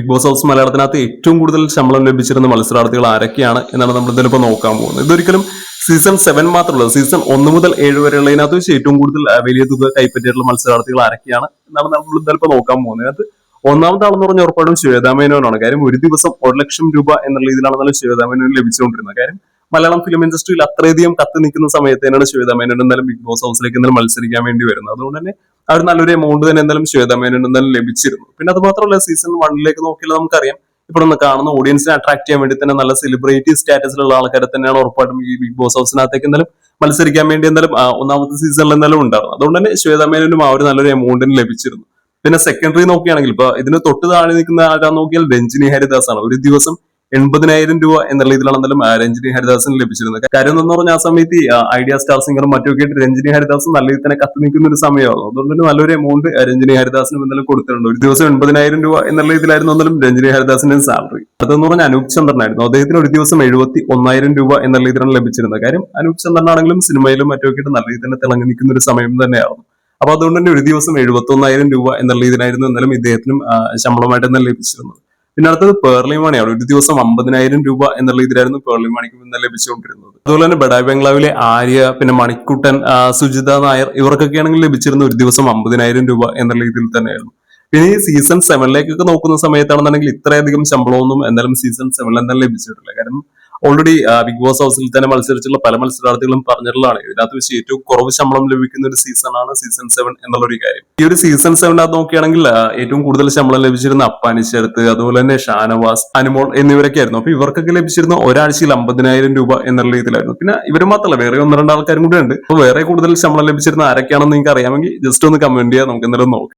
Big boss house മലയാളത്തിനകത്ത് ഏറ്റവും കൂടുതൽ ശമ്പളം ലഭിച്ചിരുന്ന മത്സരാർത്ഥികൾ ആരൊക്കെയാണ് എന്നാണ് നമ്മൾ ഇതിലിപ്പോൾ നോക്കാൻ പോകുന്നത്. ഇതൊരിക്കലും സീസൺ 7 മാത്രമല്ല, സീസൺ 1 മുതൽ 7 വരെയുള്ളതിനകത്ത് വെച്ച് ഏറ്റവും കൂടുതൽ വലിയ തുക കൈപ്പറ്റിയിട്ടുള്ള മത്സരാർത്ഥികൾ ആരൊക്കെയാണ് എന്നാണ് നമ്മൾ ഇതിലിപ്പോൾ നോക്കാൻ പോകുന്നത്. അതിനകത്ത് ഒന്നാമത്തെ ആളെന്ന് പറഞ്ഞാൽ ഉറപ്പായിട്ടും ശ്വേതാ മേനോനാണ്. കാര്യം ഒരു ദിവസം 1 ലക്ഷം രൂപ എന്നുള്ള രീതിയിലാണ് ശ്വേതാ മേനോന് ലഭിച്ചുകൊണ്ടിരുന്നത്. കാര്യം മലയാളം ഫിലിം ഇൻഡസ്ട്രിയിൽ അത്രയധികം കത്തി നിൽക്കുന്ന സമയത്ത് തന്നെയാണ് ശ്വേതാ മേനോൻ എന്തായാലും ബിഗ് ബോസ് ഹൗസിലേക്ക് എന്തായാലും മത്സരിക്കാൻ വേണ്ടി വരുന്നത്. അതുകൊണ്ട് തന്നെ ആ ഒരു നല്ലൊരു എമൗണ്ട് തന്നെ എന്തായാലും ശ്വേതാ മേനോൻ എന്തായാലും ലഭിച്ചിരുന്നു. പിന്നെ അത് മാത്രമല്ല, സീസൺ 1 നോക്കിയാൽ നമുക്കറിയാം ഇപ്പോൾ കാണുന്ന ഓഡിയൻസിനെ അട്രാക്ട് ചെയ്യാൻ വേണ്ടി തന്നെ നല്ല സെലിബ്രിറ്റി സ്റ്റാറ്റസിലുള്ള ആൾക്കാരെ തന്നെയാണ് ഉറപ്പായിട്ടും ഈ ബിഗ് ബോസ് ഹൗസിനകത്തേക്ക് എന്തായാലും മത്സരിക്കാൻ വേണ്ടി എന്തായാലും ഒന്നാമത്തെ സീസണിൽ എന്തായാലും ഉണ്ടായിരുന്നു. അതുകൊണ്ട് തന്നെ ശ്വേതാ മേനോനും ആ ഒരു നല്ലൊരു എമൗണ്ടിന് ലഭിച്ചിരുന്നു. പിന്നെ സെക്കൻഡറി നോക്കുകയാണെങ്കിൽ ഇപ്പൊ ഇതിന് തൊട്ട് താഴെ നിൽക്കുന്ന ആരാന്ന് നോക്കിയാൽ രഞ്ജിനി ഹരിദാസ് ആണ്. ഒരു ദിവസം 80,000 രൂപ എന്ന രീതിയിലാണ് എന്തായാലും രഞ്ജിനി ഹരിദാസിന് ലഭിച്ചിരുന്നത്. കാര്യം എന്ന് പറഞ്ഞാൽ ആ സമയത്ത് ഈ ഐഡിയ സ്റ്റാർ സിംഗറും മറ്റൊക്കെ ആയിട്ട് രഞ്ജിനി ഹരിദാസ് നല്ല രീതിയിൽ തന്നെ കത്തി നിൽക്കുന്ന ഒരു സമയമായിരുന്നു. അതുകൊണ്ട് തന്നെ നല്ലൊരു എമൗണ്ട് രഞ്ജിനി ഹരിദാസിനും എന്തായാലും കൊടുത്തിട്ടുണ്ട്. ഒരു ദിവസം 80,000 രൂപ എന്നുള്ള രീതിയിലായിരുന്നു എന്തായാലും രഞ്ജിനി ഹരിദാസിന്റെ സാലറി. അതെന്ന് പറഞ്ഞാൽ അനൂപ് ചന്ദ്രനായിരുന്നു. അദ്ദേഹത്തിന് ഒരു ദിവസം 71,000 രൂപ എന്നുള്ള രീതിയിലാണ് ലഭിച്ചിരുന്നത്. കാര്യം അനൂപ് ചന്ദ്രനാണെങ്കിലും സിനിമയിലും മറ്റൊക്കെ ആയിട്ട് നല്ല രീതിയിൽ തന്നെ തിളങ്ങി നിൽക്കുന്ന ഒരു സമയം തന്നെയായിരുന്നു. അപ്പൊ അതുകൊണ്ട് തന്നെ ഒരു ദിവസം 71,000 രൂപ എന്നുള്ള ഇതിനായിരുന്നു എന്നാലും ഇദ്ദേഹത്തിനും ശമ്പളമായിട്ട് തന്നെ ലഭിച്ചിരുന്നത്. പിന്നെ അടുത്തത് പേർലിമാണിയാണ്. ഒരു ദിവസം 50,000 രൂപ എന്നുള്ള ഇതിലായിരുന്നു പേർലിമാണിക്കും ഇന്ന് ലഭിച്ചുകൊണ്ടിരുന്നത്. അതുപോലെ തന്നെ ബഡായ് ബംഗ്ലാവിലെ ആര്യ, പിന്നെ മണിക്കുട്ടൻ, സുജിത നായർ ഇവർക്കൊക്കെ ആണെങ്കിൽ ലഭിച്ചിരുന്ന ഒരു ദിവസം 50,000 രൂപ എന്നുള്ള രീതിയിൽ തന്നെയായിരുന്നു. പിന്നെ ഈ സീസൺ 7 നോക്കുന്ന സമയത്താണെന്നുണ്ടെങ്കിൽ ഇത്രയധികം ശമ്പളമൊന്നും എന്തായാലും സീസൺ 7 എന്തായാലും ലഭിച്ചിട്ടില്ല. കാരണം ഓൾറെഡി ബിഗ് ബോസ് ഹൗസിൽ തന്നെ മത്സരിച്ചുള്ള പല മത്സരാർത്ഥികളും പറഞ്ഞിട്ടുള്ളതാണ് ഇതിനകത്ത് വെച്ച് ഏറ്റവും കുറവ് ശമ്പളം ലഭിക്കുന്ന ഒരു സീസണാണ് സീസൺ 7 എന്നുള്ള ഒരു കാര്യം. ഈ ഒരു സീസൺ 7 നോക്കുകയാണെങ്കിൽ ഏറ്റവും കൂടുതൽ ശമ്പളം ലഭിച്ചിരുന്ന അപ്പാനിശരത്ത്, അതുപോലെ തന്നെ ഷാനവാസ്, അനുമോൾ എന്നിവരൊക്കെ ആയിരുന്നു. അപ്പൊ ഇവർക്കൊക്കെ ലഭിച്ചിരുന്ന ഒരാഴ്ചയിൽ 50,000 രൂപ എന്നുള്ള രീതിയിലായിരുന്നു. പിന്നെ ഇവർ മാത്രമല്ല, വേറെ 1-2 ആൾക്കാരും കൂടെ ഉണ്ട്. അപ്പൊ വേറെ കൂടുതൽ ശമ്പളം ലഭിച്ചിരുന്ന ആരൊക്കെയാണെന്ന് നിങ്ങൾക്ക് അറിയാമെങ്കിൽ ജസ്റ്റ് ഒന്ന് കമന്റ് ചെയ്യാം, നമുക്ക് എന്തായാലും നോക്കാം.